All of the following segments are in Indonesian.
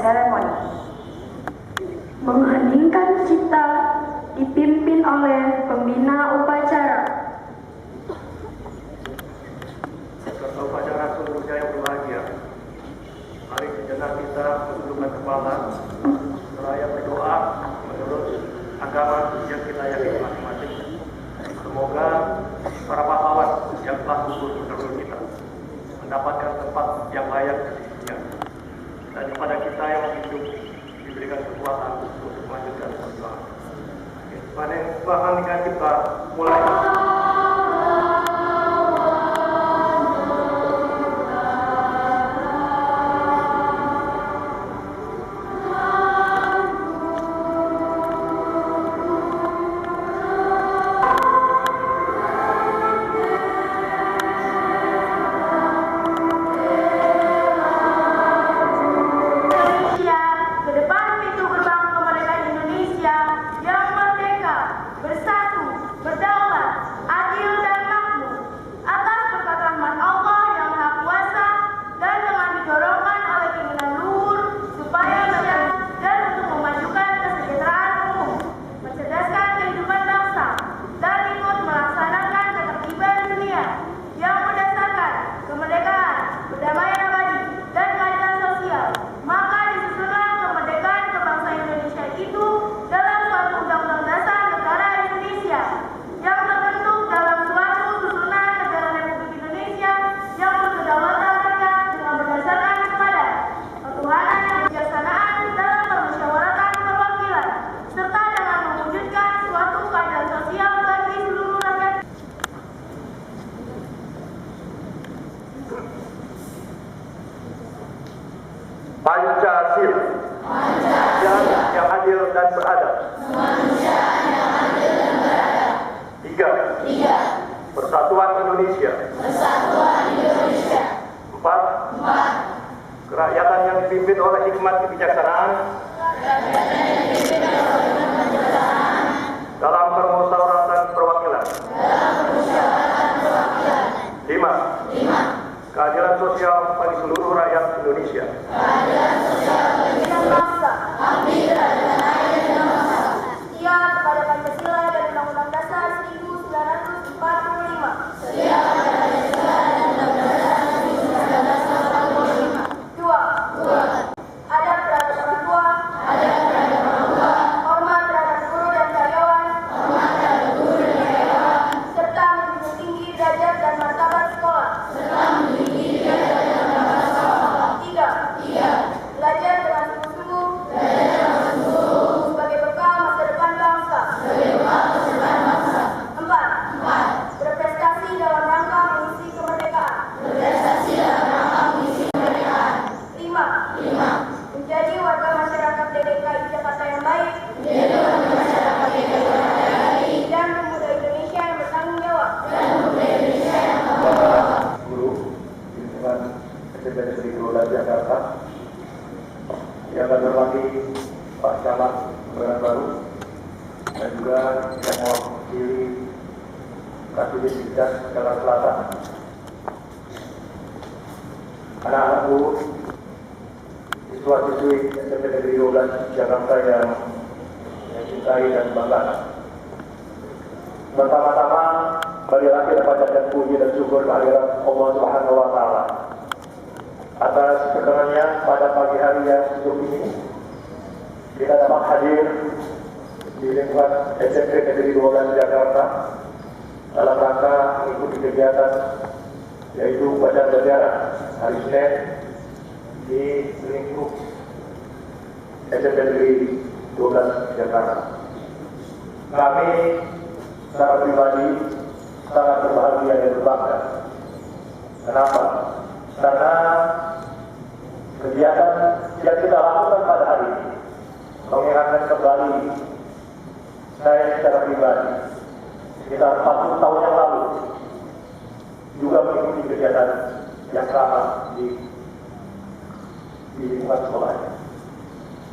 ceremony. Mengheningkan cipta dipimpin oleh pembina upacara. Peserta upacara seluruhnya yang berbahagia, mari sejenak kita menundukkan kepala seraya berdoa menurut agama yang kita yakini masing-masing. Semoga para pahlawan yang telah gugur terdahulu kita mendapatkan tempat yang layak di sisinya, dan kepada kita yang hidup diberikan kekuatan untuk melanjutkan perjuangan. Pada bahan kita mulai. Pancasila, yang adil dan beradab. Tiga, Persatuan Indonesia. Empat, kerakyatan yang dipimpin oleh hikmat kebijaksanaan dalam permusyawaratan perwakilan. Lima, keadilan sosial bagi seluruh rakyat Indonesia. Setia kepada Pancasila dan Undang-Undang Dasar 1945. Dua, adab terhadap orang tua. Hormat terhadap guru dan karyawan. Serta menjunjung tinggi derajat dan martabat sekolah. Tiga, belajar dengan sungguh-sungguh sebagai bekal masa depan bangsa. Empat, berprestasi dalam rangka mengisi kemerdekaan. Lima, menjadi warga masyarakat DKI Jakarta yang baik dan pemuda Indonesia yang bertanggung jawab. Guru lingkungan SMP Negeri 12 Jakarta, yang kami hormati Pak Camat Kebayoran Baru, dan juga yang mewakili Kasubdit Bidang Jakarta Selatan, anak-anakku, siswa-siswi SMP Negeri 12 Jakarta yang cintai dan banggakan. Pertama-tama, marilah kita panjatkan puji dan syukur kehadirat Allah Subhanahu wa Ta'ala atas keberkatan pada pagi hari yang sejuk ini. Kita dapat hadir di lingkungan SMP Negeri 12 Jakarta dalam rangka mengikuti kegiatan yaitu upacara bendera hari Senin di lingkup SMP Negeri 12 Jakarta. Kami secara pribadi sangat berbahagia dan berbangga. Kenapa? Karena kegiatan yang kita lakukan pada hari ini mengingatkan kembali saya secara pribadi sekitar 40 tahun yang lalu juga mengikuti kegiatan yang sama di lingkungan sekolah.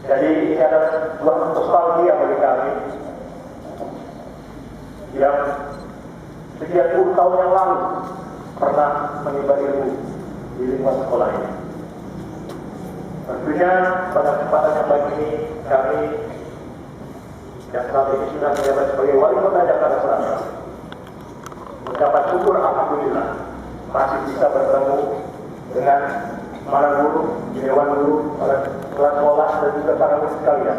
Jadi ini adalah sebuah nostalgia bagi kami yang sekian puluh tahun yang lalu pernah menimba ilmu di lingkungan sekolah ini. Tentunya pada kesempatan yang baik ini kami yang saat ini sudah menjabat sebagai wali kota Jakarta Selatan mendapat syukur alhamdulillah masih bisa bertemu dengan para guru, dewan guru, para kelas sekolah dan juga para murid sekalian.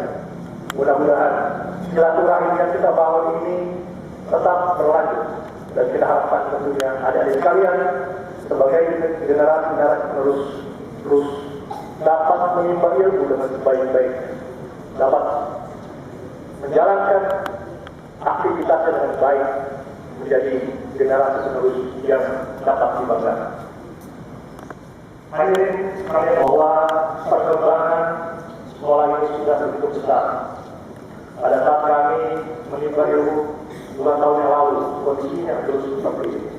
Mudah-mudahan silaturahmi yang kita bangun ini tetap berlanjut dan kita harapkan tentunya adik-adik sekalian sebagai generasi terus dapat menimba ilmu dengan sebaik-baiknya, dapat menjalankan aktivitasnya dengan baik, menjadi generasi penerus yang dapat dibanggakan. Hadirin sekalian, bahwa perkembangan sekolah ini sudah begitu besar. Pada saat kami menimba ilmu 2 tahun yang lalu, kondisinya terus seperti ini.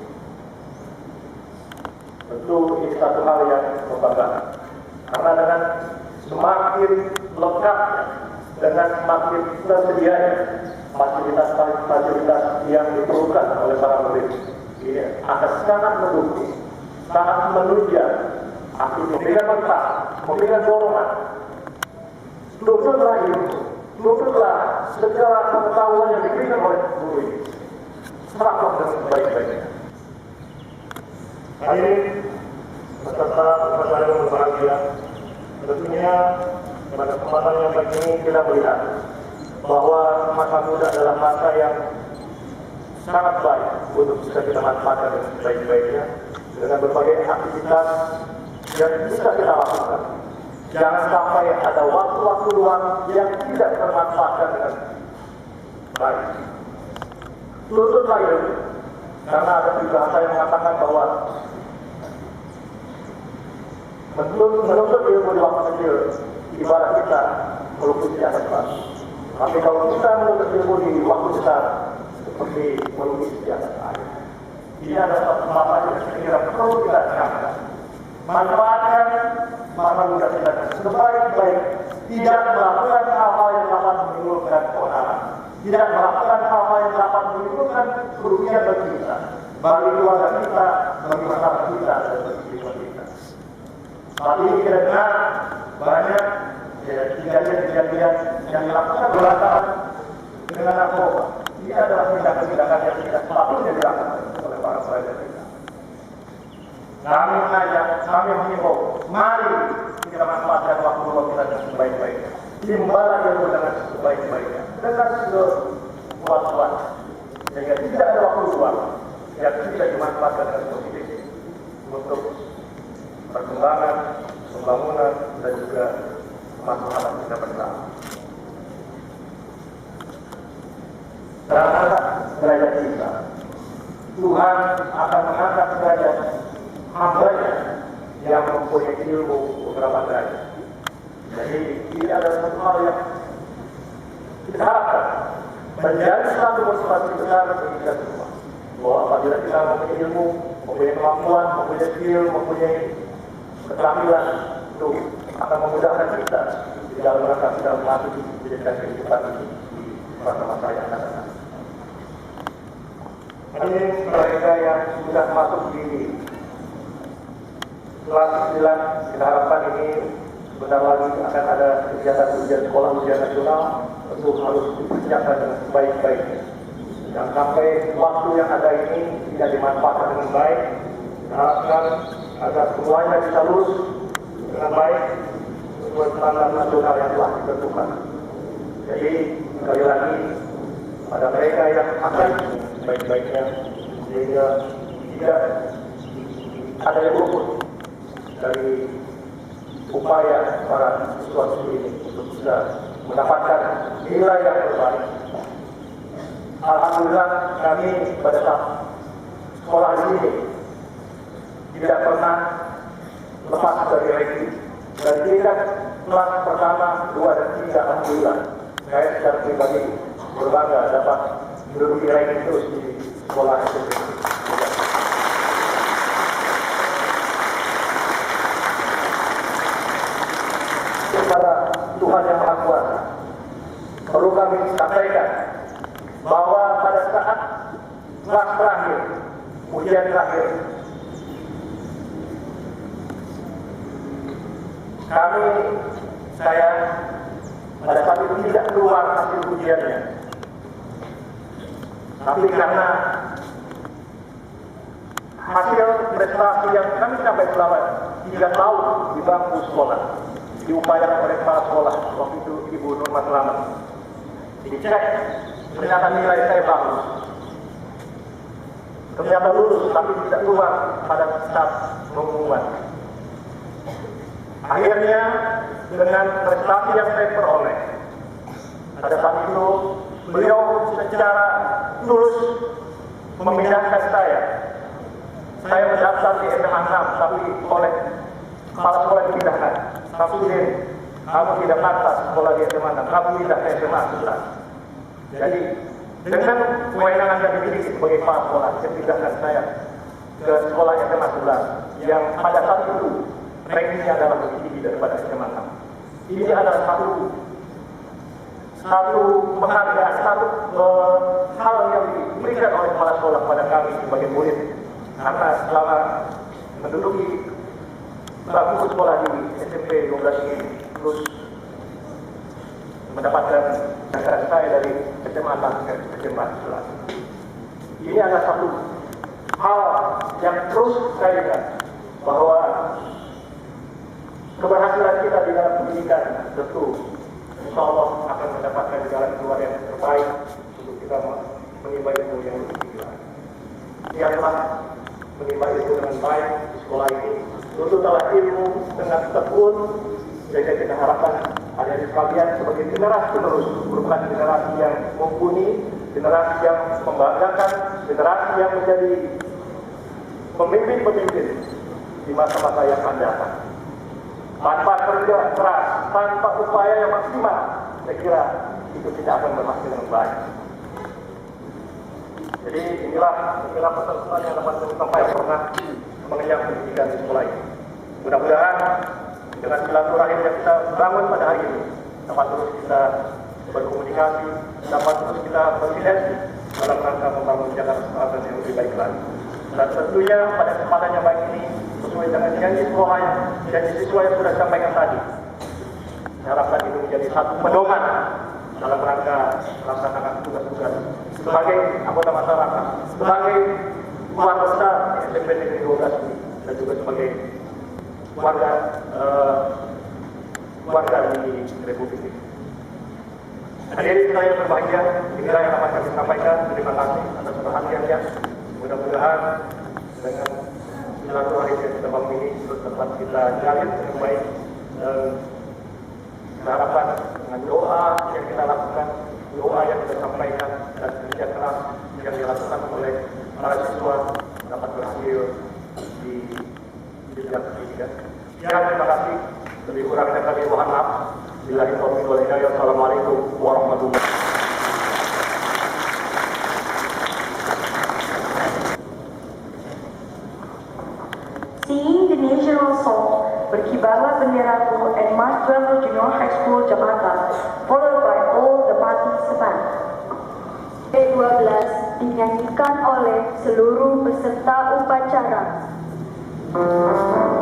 Tentu ini satu hal yang membanggakan. Karena dengan semakin lengkapnya, dengan semakin tersedianya fasilitas-fasilitas yang diperlukan oleh para murid, ini akan sangat mendukung, sangat menunjang, akan memberikan manfaat, memberikan dorongan. Tuntutlah ilmu, tuntutlah segala pengetahuan yang diberikan oleh guru ini. Serahkan dengan sebaik-baiknya. Hadirin peserta upacara yang berbahagia, tentunya pada kesempatan yang baik ini kita melihat bahwa masa muda adalah masa yang sangat baik untuk bisa kita manfaatkan dengan sebaik-baiknya dengan berbagai aktivitas yang bisa kita lakukan. Jangan sampai ada waktu-waktu luang yang tidak termanfaatkan dengan baik. Tuntutlah ilmu, karena ada bahasa yang mengatakan bahwa menuntut ilmu di waktu kecil ibarat kita melukis di atas batu. Tapi kalau kita menuntut ilmu di waktu besar seperti melukis di atas air. Ini adalah satu manfaat yang saya kira perlu kita camkan. Manfaatkan masa muda kita sebaik-baik, tidak melakukan hal-hal yang dapat menimbulkan keonaran, tidak melakukan hal-hal yang dapat menimbulkan kerugian bagi kita, bagi keluarga kita, bagi masyarakat kita, dan bagi lingkungan kita. Saat ini kita dengar banyak kejadian-kejadian yang dilakukan berantakan dengan narkoba. Ini adalah tindakan-tindakan yang tidak sepatutnya dilakukan oleh para pelajar kita. Kami mengajak, kami mengimbau, mari kita manfaatkan waktu luang kita dengan sebaik-baiknya. Timbalah ilmu dengan sebaik-baiknya, dengan seluas-luas, sehingga tidak ada waktu luang yang tidak dimanfaatkan dengan positif untuk perkembangan, pembangunan, dan juga masalah kita bersama. Terangkat derajat kita, Tuhan akan mengangkat derajat hamba-Nya yang mempunyai ilmu beberapa derajat. Jadi ini adalah satu hal yang kita harapkan menjadi satu motivasi besar bagi kita semua. Bahwa apabila kita mempunyai ilmu, mempunyai kemampuan, mempunyai skill, mempunyai keterampilan, itu akan memudahkan kita di dalam rangka kita melatih menjadikan kehidupan ini di masa-masa yang akan datang. Ini mereka yang sudah masuk di kelas 9, kita harapkan ini sebentar lagi akan ada kegiatan ujian sekolah, ujian nasional, tentu harus dipersiapkan dengan sebaik-baiknya. Jangan sampai waktu yang ada ini tidak dimanfaatkan dengan baik. Kita harapkan agar semuanya bisa lulus dengan baik sesuai standar nasional yang telah ditentukan. Jadi sekali lagi pada mereka yang akan baik-baiknya sehingga tidak ada yang luput dari upaya para siswa ini untuk bisa mendapatkan nilai yang terbaik. Alhamdulillah kami pada saat sekolah ini tidak pernah lepas dari ranking. Dari tingkat kelas pertama, 2, dan 3, alhamdulillah saya secara pribadi berbangga dapat menduduki ranking terus di sekolah itu. Kepada Tuhan yang Maha Kuasa, perlu kami sampaikan bahwa pada saat kelas terakhir, ujian terakhir, saya pada saat itu tidak keluar hasil ujiannya. Tapi karena hasil prestasi yang kami capai selama 3 tahun di bangku sekolah, diupayakan oleh kepala sekolah, waktu itu Ibu Nurma Selamat, dicek, ternyata nilai saya bagus. Ternyata lulus, tapi tidak keluar pada saat pengumuman. Akhirnya, dengan prestasi yang saya peroleh, pada saat itu, beliau secara tulus memindahkan saya. Saya mendaftar di SMA 6, tapi oleh kepala sekolah dipindahkan. Samsudin, kamu tidak pantas sekolah di SMA 6, kamu pindah ke SMA 11. Jadi, dengan kewenangan yang dimiliki sebagai kepala sekolah, dipindahkan saya ke sekolah SMA 11, yang pada saat itu rankingnya adalah lebih tinggi daripada SMA 6. Ini adalah satu penghargaan, satu hal yang diberikan oleh kepala sekolah kepada kami sebagai murid. Karena selama menduduki bangku sekolah di SMP 12 ini, terus mendapatkan anggaran saya dari SMA 6 ke SMA 11. Ini adalah satu hal yang terus saya ingat, bahwa keberhasilan kita di dalam pendidikan tentu insya Allah akan mendapatkan jalan keluar yang terbaik untuk kita menimba ilmu yang lebih tinggi lagi. Biarlah menimba ilmu dengan baik di sekolah ini, tuntutlah ilmu dengan tekun, sehingga kita harapkan adik-adik sekalian sebagai generasi penerus, merupakan generasi yang mumpuni, generasi yang membanggakan, generasi yang menjadi pemimpin-pemimpin di masa-masa yang akan datang. Tanpa kerja keras, tanpa upaya yang maksimal, saya kira itu tidak akan berhasil dengan baik. Jadi inilah pesan-pesan yang dapat saya sampaikan pernah mengenyam pendidikan di sekolah ini. Mudah-mudahan dengan silaturahim yang kita bangun pada hari ini, dapat terus kita berkomunikasi, dapat terus kita bersinergi dalam rangka membangun Jakarta Selatan yang lebih baik lagi. Dan tentunya pada kesempatan yang baik ini, sesuai dengan janji sekolah yang janji siswa yang sudah disampaikan tadi, saya harapkan itu menjadi satu pedoman dalam rangka melaksanakan tugas-tugas sebagai anggota masyarakat, sebagai keluarga besar SMP Negeri 12 ini, dan juga sebagai warga di Republik ini. Hadirin saya yang berbahagia, inilah yang dapat kami sampaikan. Terima kasih atas perhatiannya. Mudah-mudahan dengan silaturahim yang kita bangun ini terus dapat kita jalin dengan baik, dan harapan dengan doa yang kita lakukan, doa yang kita sampaikan, dan kerja keras yang dilakukan oleh para siswa dapat berhasil di bidang pendidikan. Ya, terima kasih. Lebih kurangnya kami mohon maaf. Assalamualaikum warahmatullahi wabarakatuh. Singing the national song, Berkibarlah Benderaku and March 12 Junior High School, Jakarta, followed by all the participants. P12 dinyanyikan oleh seluruh peserta upacara. Negeri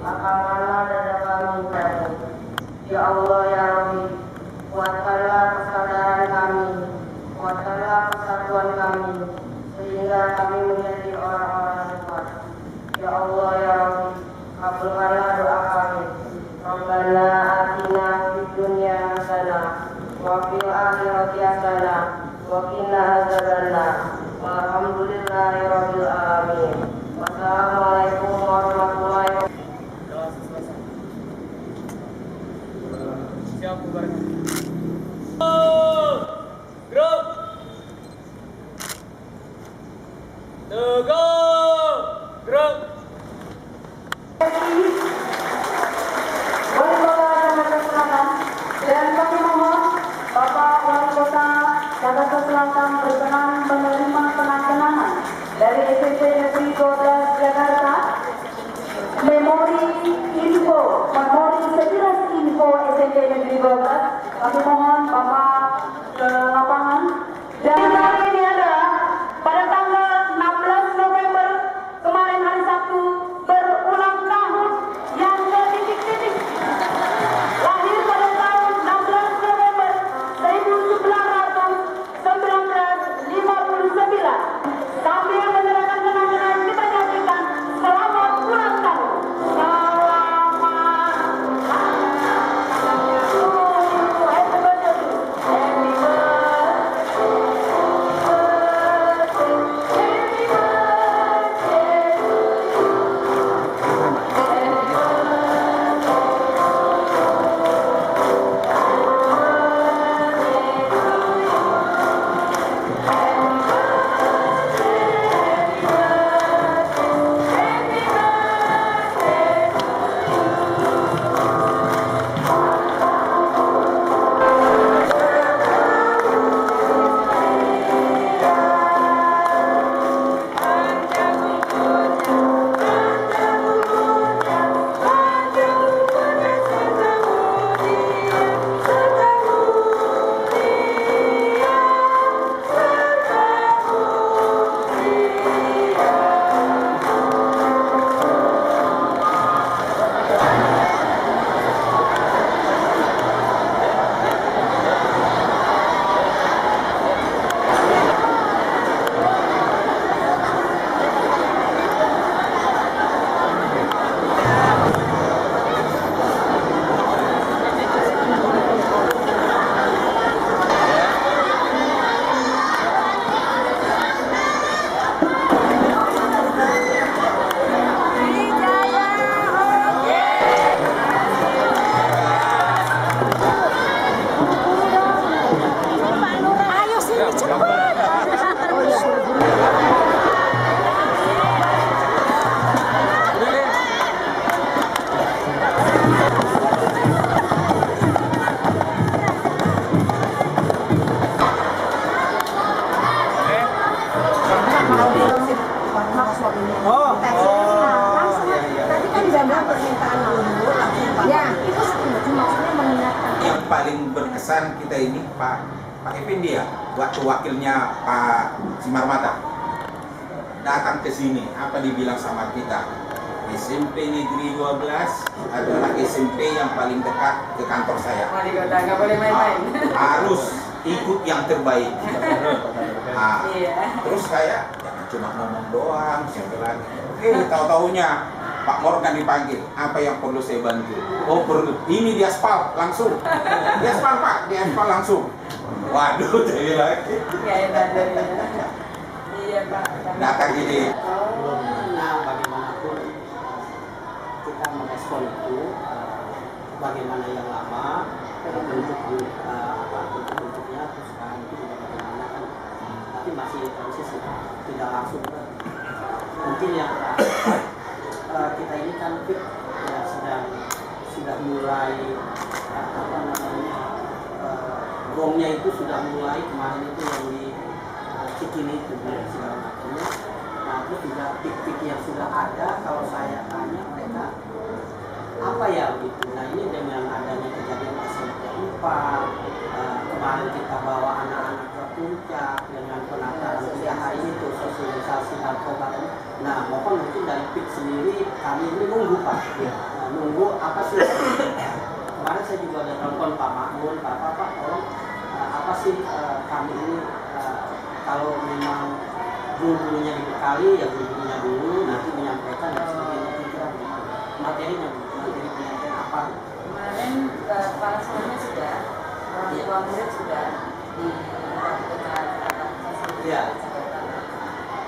lapangkanlah dada kami padamu. Ya Allah ya Rabbi, kuatkanlah kesadaran kami, kuatkanlah persatuan kami, sehingga kami menjadi orang-orang yang kuat. Ya Allah ya Rabbi, kabulkanlah doa kami. Rabbana atina fid dunya hasanah wa fil akhirati hasanah wa qina adzabannar. Walhamdulillahi rabbil alamin. Wassalamualaikum warahmatullahi wabarakatuh. Siap bubar. Grup. Tegak. Grup. Wali Kota Jakarta Selatan dan kami mohon Bapak Wali Kota Jakarta Selatan berkenan menerima penandatanganan dari SMP Negeri 12 Jakarta memori sekilas info SMP Negeri 12. Kami mohon Bapak ke lapangan. Dan hari ini adalah pada tanggal 16 November kemarin hari Sabtu berulang tahun yang ke-titik-titik. Lahir pada tahun 16 November 1959 sambil menyerahkan kenangan kita nyanyikan selamat ulang tahun. Yang paling berkesan kita ini Pak Effendi ya, waktu wakilnya Pak Simarmata datang ke sini, apa dibilang sama kita, SMP Negeri 12 adalah SMP yang paling dekat ke kantor saya. Wali Kota nggak boleh main-main. Harus ikut yang terbaik. Nah, Iya. terus saya jangan cuma ngomong doang, saya bilang, tahu-taunya Pak Morgan dipanggil, apa yang perlu saya bantu? Oh perlu, ini di aspal langsung, di aspal Pak, di aspal langsung. Waduh, saya bilang, Ya enak dari. Iya Pak. datang gini. Nah, bagaimanapun kita merespon itu bagaimana yang lama bentuknya terus sekarang itu juga bagaimana kan, tapi masih proses tidak langsung. Mungkin yang kita ini kan ya, sudah mulai gongnya itu sudah mulai kemarin itu yang di Cikini itu segala macamnya. Nah terus juga pik-pik yang sudah ada, kalau saya tanya mereka apa ya gitu. Nah ini dengan adanya kejadian SMP 4, kemarin kita bawa anak-anak ke puncak dengan penataan 3 hari itu sosialisasi narkoba Nah, mohon mungkin dari PIK sendiri kami ini nunggu Pak. Nah, nunggu apa sih? Kemarin saya juga ada telepon Pak Makmun, Pak tolong apa sih kami ini kalau memang guru-gurunya dibekali ya guru-gurunya dulu nanti menyampaikan dan sebagainya kira-kira materinya materi penyampaian apa? Kemarin kepala sekolahnya sudah, orang tua murid sudah dilakukan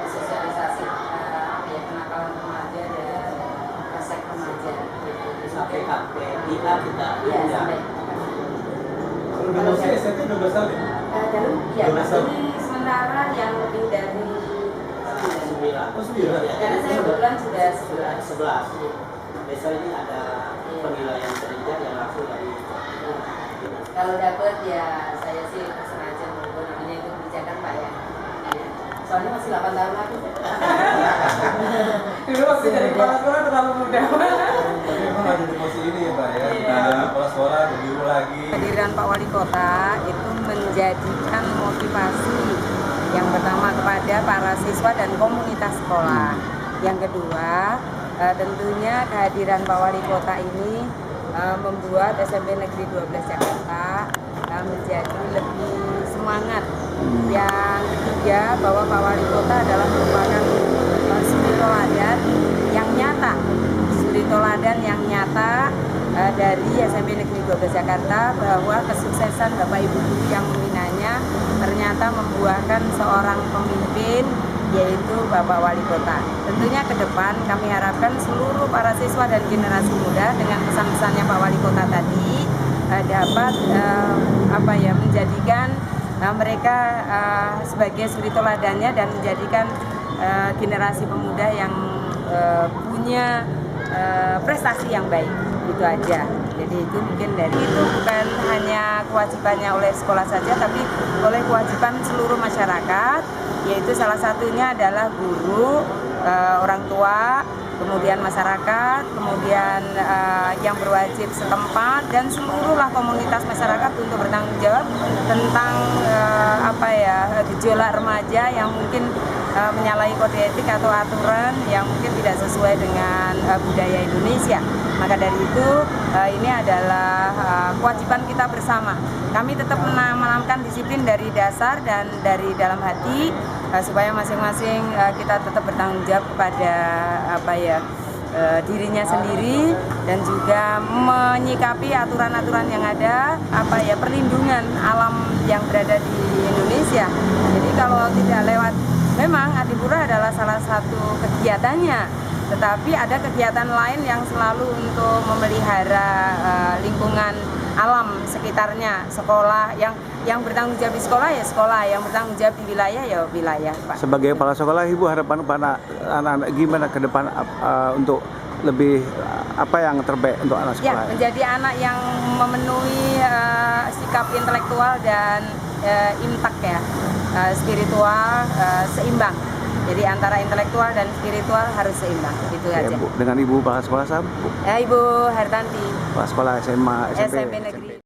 sosialisasi kenakalan remaja dan resek remaja Sampai KPIA kita sampai Kalau usia SMP 12 tahun ya? ini sementara yang lebih dari 9. Oh 9? karena saya kebetulan sudah 11. Besok ini ada penilaian kerja yang langsung dari kalau dapat ya saya sih sengaja menunggu namanya itu kebijakan Pak ya. Soalnya masih 8 tahun lagi. Dulu masih jadi kepala sekolah terlalu muda. Tapi memang ada di posisi ini ya Pak ya. Kita ada kepala sekolah, ada guru lagi. Kehadiran Pak Wali Kota itu menjadikan motivasi yang pertama kepada para siswa dan komunitas sekolah. Yang kedua, tentunya kehadiran Pak Wali Kota ini membuat SMP Negeri 12 Jakarta menjadi lebih semangat. Yang ketiga, bahwa Pak Wali Kota adalah merupakan suri teladan yang nyata. Suri teladan yang nyata dari SMP Negeri 12 Jakarta bahwa kesuksesan Bapak Ibu guru yang membinanya ternyata membuahkan seorang pemimpin yaitu Bapak Wali Kota. Tentunya ke depan kami harapkan seluruh para siswa dan generasi muda dengan pesan-pesannya Pak Wali Kota tadi dapat menjadikan mereka sebagai suri teladannya dan menjadikan generasi pemuda yang punya prestasi yang baik. Itu aja. Jadi itu mungkin dari itu bukan hanya kewajibannya oleh sekolah saja, tapi oleh kewajiban seluruh masyarakat, yaitu salah satunya adalah guru, orang tua, kemudian masyarakat, kemudian yang berwajib setempat dan seluruhlah komunitas masyarakat untuk bertanggung jawab tentang gejolak remaja yang mungkin menyalahi kode etik atau aturan yang mungkin tidak sesuai dengan budaya Indonesia. Maka dari itu ini adalah kewajiban kita bersama. Kami tetap menanamkan disiplin dari dasar dan dari dalam hati supaya masing-masing kita tetap bertanggung jawab kepada dirinya sendiri dan juga menyikapi aturan-aturan yang ada, perlindungan alam yang berada di Indonesia. Jadi kalau tidak lewat, memang Adipura adalah salah satu kegiatannya, tetapi ada kegiatan lain yang selalu untuk memelihara lingkungan alam sekitarnya. Sekolah yang bertanggung jawab di sekolah ya sekolah, yang bertanggung jawab di wilayah ya wilayah, Pak. Sebagai kepala sekolah, Ibu harapan anak-anak gimana ke depan untuk lebih apa yang terbaik untuk anak sekolah? Ya, menjadi anak yang memenuhi sikap intelektual dan intak ya, spiritual seimbang. Jadi antara intelektual dan spiritual harus seimbang, itu ya, aja. Bu. Dengan Ibu kepala sekolah, Bu? Ibu Hartanti. Kepala sekolah SMA, SMP Negeri.